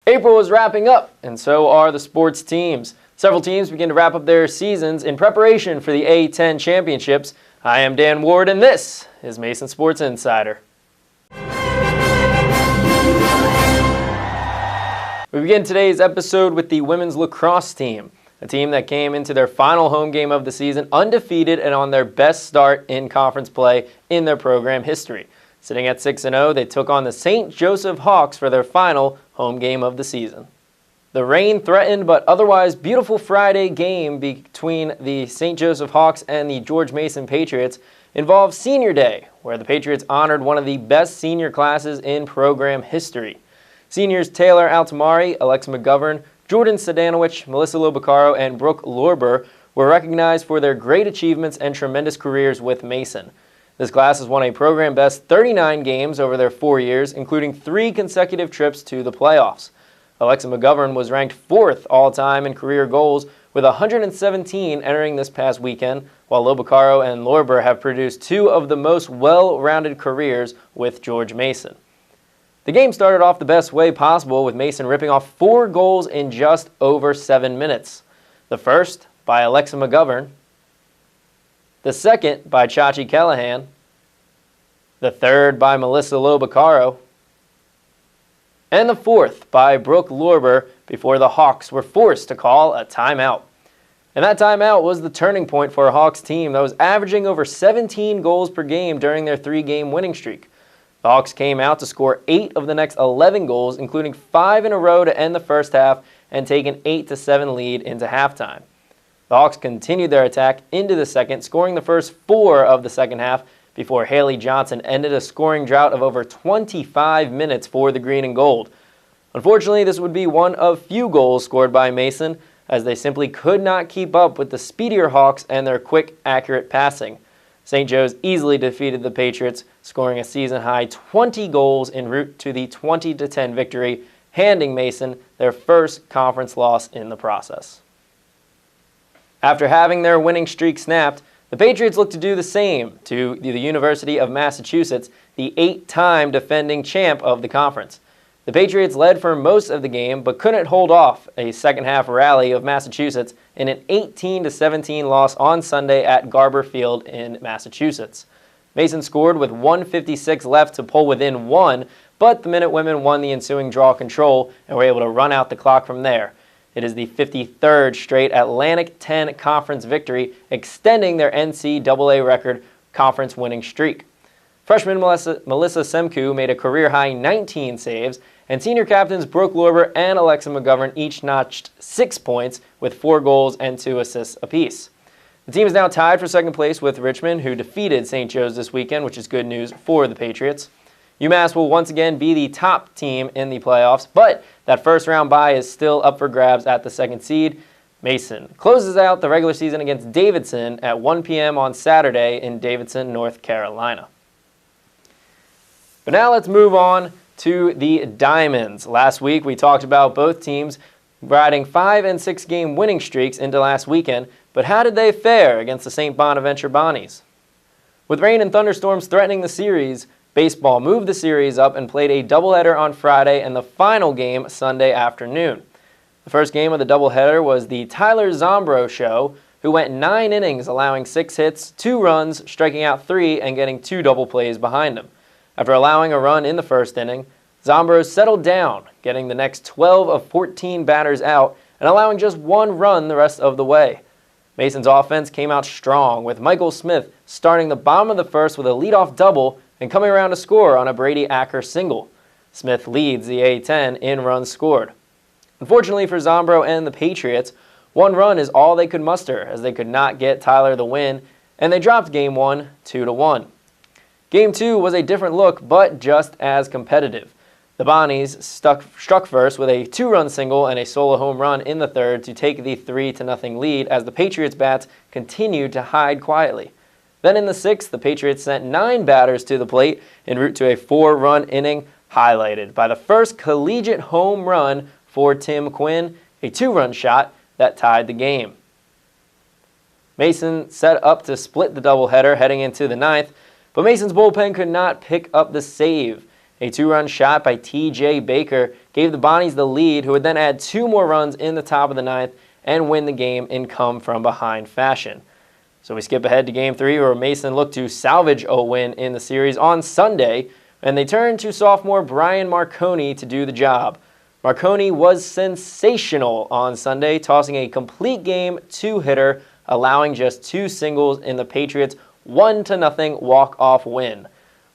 April is wrapping up, and so are the sports teams. Several teams begin to wrap up their seasons in preparation for the A10 championships. I am Dan Ward, and this is Mason Sports Insider. We begin today's episode with the women's lacrosse team, a team that came into their final home game of the season undefeated and on their best start in conference play in their program history. Sitting at 6-0, they took on the St. Joseph Hawks for their final home game of the season. The rain-threatened but otherwise beautiful Friday game between the St. Joseph Hawks and the George Mason Patriots involved Senior Day, where the Patriots honored one of the best senior classes in program history. Seniors Taylor Altamari, Alexa McGovern, Jordan Sedanowicz, Melissa Lobacaro, and Brooke Lorber were recognized for their great achievements and tremendous careers with Mason. This class has won a program-best 39 games over their 4 years, including 3 consecutive trips to the playoffs. Alexa McGovern was ranked 4th all-time in career goals with 117 entering this past weekend, while Lobacaro and Lorber have produced 2 of the most well-rounded careers with George Mason. The game started off the best way possible, with Mason ripping off 4 goals in just over 7 minutes. The first by Alexa McGovern, the second by Chachi Callahan, the third by Melissa Lobacaro, and the fourth by Brooke Lorber before the Hawks were forced to call a timeout. And that timeout was the turning point for a Hawks team that was averaging over 17 goals per game during their 3-game winning streak. The Hawks came out to score 8 of the next 11 goals, including 5 in a row to end the first half and take an 8-7 lead into halftime. The Hawks continued their attack into the second, scoring the first 4 of the second half before Haley Johnson ended a scoring drought of over 25 minutes for the green and gold. Unfortunately, this would be one of few goals scored by Mason, as they simply could not keep up with the speedier Hawks and their quick, accurate passing. St. Joe's easily defeated the Patriots, scoring a season-high 20 goals en route to the 20-10 victory, handing Mason their first conference loss in the process. After having their winning streak snapped, the Patriots looked to do the same to the University of Massachusetts, the 8-time defending champ of the conference. The Patriots led for most of the game, but couldn't hold off a second-half rally of Massachusetts in an 18-17 loss on Sunday at Garber Field in Massachusetts. Mason scored with 1:56 left to pull within 1, but the Minutewomen won the ensuing draw control and were able to run out the clock from there. It is the 53rd straight Atlantic 10 conference victory, extending their NCAA record conference winning streak. Freshman Melissa Semku made a career-high 19 saves, and senior captains Brooke Lorber and Alexa McGovern each notched 6 points with 4 goals and 2 assists apiece. The team is now tied for second place with Richmond, who defeated St. Joe's this weekend, which is good news for the Patriots. UMass will once again be the top team in the playoffs, but that first-round bye is still up for grabs at the 2nd seed. Mason closes out the regular season against Davidson at 1 p.m. on Saturday in Davidson, North Carolina. But now let's move on to the Diamonds. Last week we talked about both teams riding 5- and 6-game winning streaks into last weekend, but how did they fare against the St. Bonaventure Bonnies? With rain and thunderstorms threatening the series, baseball moved the series up and played a doubleheader on Friday and the final game Sunday afternoon. The first game of the doubleheader was the Tyler Zombro Show, who went 9 innings, allowing 6 hits, 2 runs, striking out 3, and getting 2 double plays behind him. After allowing a run in the first inning, Zombro settled down, getting the next 12 of 14 batters out and allowing just 1 run the rest of the way. Mason's offense came out strong, with Michael Smith starting the bottom of the first with a leadoff double and coming around to score on a Brady Acker single. Smith leads the A10 in runs scored. Unfortunately for Zombro and the Patriots, 1 run is all they could muster, as they could not get Tyler the win, and they dropped Game 1 2-1. Game 2 was a different look, but just as competitive. The Bonnies struck first with a 2-run single and a solo home run in the third to take the 3-0 lead, as the Patriots' bats continued to hide quietly. Then in the 6th, the Patriots sent 9 batters to the plate en route to a 4-run inning, highlighted by the first collegiate home run for Tim Quinn, a 2-run shot that tied the game. Mason set up to split the doubleheader heading into the 9th, but Mason's bullpen could not pick up the save. A 2-run shot by T.J. Baker gave the Bonnies the lead, who would then add 2 more runs in the top of the 9th and win the game in come-from-behind fashion. So we skip ahead to Game 3, where Mason looked to salvage a win in the series on Sunday, and they turned to sophomore Brian Marconi to do the job. Marconi was sensational on Sunday, tossing a complete game 2-hitter, allowing just 2 singles in the Patriots' 1-0 walk-off win.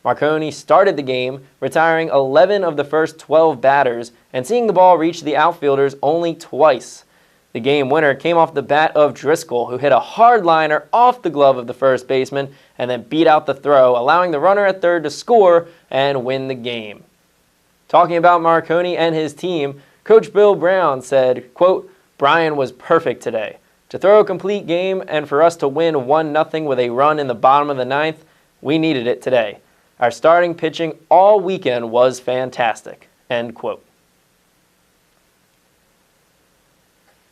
Marconi started the game, retiring 11 of the first 12 batters and seeing the ball reach the outfielders only twice. The game winner came off the bat of Driscoll, who hit a hard liner off the glove of the first baseman and then beat out the throw, allowing the runner at third to score and win the game. Talking about Marconi and his team, Coach Bill Brown said, quote, "Brian was perfect today. To throw a complete game and for us to win 1-0 with a run in the bottom of the 9th, we needed it today. Our starting pitching all weekend was fantastic." End quote.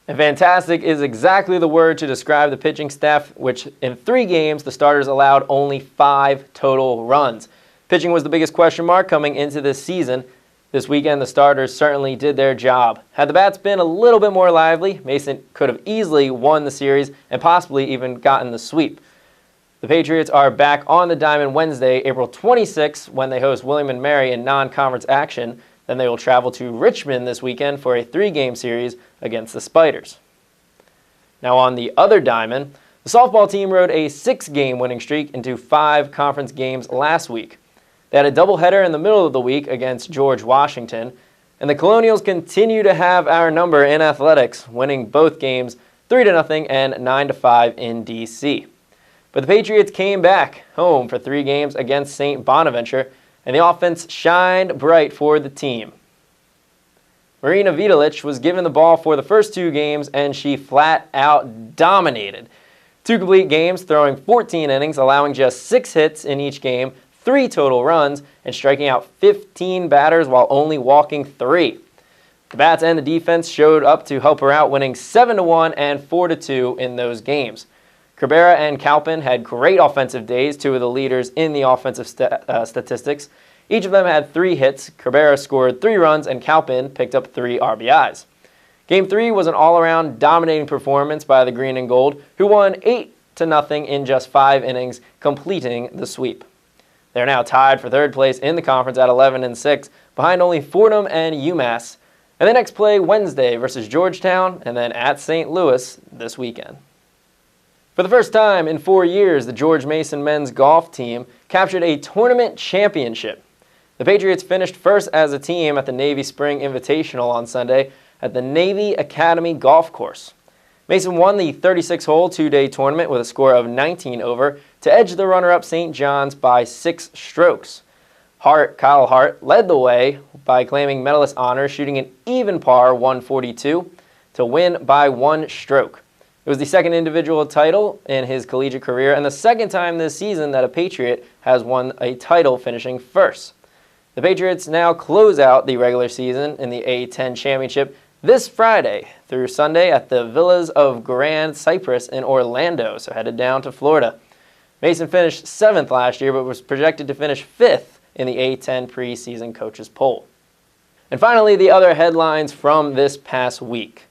And fantastic is exactly the word to describe the pitching staff, which in 3 games the starters allowed only 5 total runs. Pitching was the biggest question mark coming into this season. This weekend the starters certainly did their job. Had the bats been a little bit more lively, Mason could have easily won the series and possibly even gotten the sweep. The Patriots are back on the diamond Wednesday, April 26th, when they host William & Mary in non-conference action. Then they will travel to Richmond this weekend for a 3-game series against the Spiders. Now on the other diamond, the softball team rode a 6-game winning streak into 5 conference games last week. They had a doubleheader in the middle of the week against George Washington, and the Colonials continue to have our number in athletics, winning both games 3-0 and 9-5 in D.C. But the Patriots came back home for 3 games against St. Bonaventure, and the offense shined bright for the team. Marina Vitalich was given the ball for the first 2 games, and she flat out dominated. 2 complete games, throwing 14 innings, allowing just 6 hits in each game, 3 total runs, and striking out 15 batters while only walking 3. The bats and the defense showed up to help her out, winning 7-1 and 4-2 in those games. Cabrera and Calpin had great offensive days, 2 of the leaders in the offensive statistics. Each of them had 3 hits. Cabrera scored 3 runs, and Calpin picked up 3 RBIs. Game 3 was an all-around dominating performance by the Green and Gold, who won 8-0 in just 5 innings, completing the sweep. They're now tied for 3rd place in the conference at 11-6, behind only Fordham and UMass. And they next play Wednesday versus Georgetown, and then at St. Louis this weekend. For the first time in 4 years, the George Mason men's golf team captured a tournament championship. The Patriots finished first as a team at the Navy Spring Invitational on Sunday at the Navy Academy Golf Course. Mason won the 36-hole 2-day tournament with a score of 19 over to edge the runner-up St. John's by 6 strokes. Kyle Hart led the way by claiming medalist honors, shooting an even par 142 to win by 1 stroke. It was the 2nd individual title in his collegiate career and the 2nd time this season that a Patriot has won a title, finishing first. The Patriots now close out the regular season in the A10 Championship this Friday through Sunday at the Villas of Grand Cypress in Orlando, so headed down to Florida. Mason finished 7th last year, but was projected to finish 5th in the A10 preseason coaches poll. And finally, the other headlines from this past week.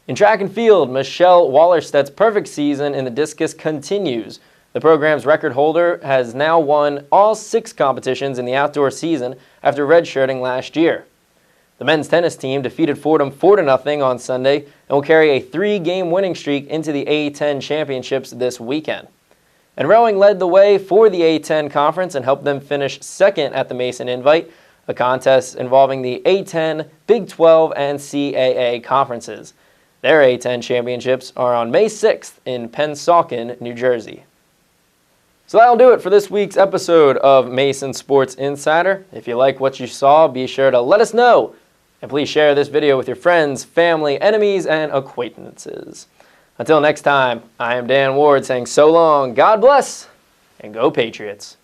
In track and field, Michelle Wallerstedt's perfect season in the discus continues. The program's record holder has now won all 6 competitions in the outdoor season after redshirting last year. The men's tennis team defeated Fordham 4-0 on Sunday and will carry a 3-game winning streak into the A10 championships this weekend. And rowing led the way for the A10 conference and helped them finish 2nd at the Mason Invite, a contest involving the A10, Big 12, and CAA conferences. Their A10 championships are on May 6th in Pennsauken, New Jersey. So that'll do it for this week's episode of Mason Sports Insider. If you like what you saw, be sure to let us know. And please share this video with your friends, family, enemies, and acquaintances. Until next time, I am Dan Ward saying so long, God bless, and go Patriots.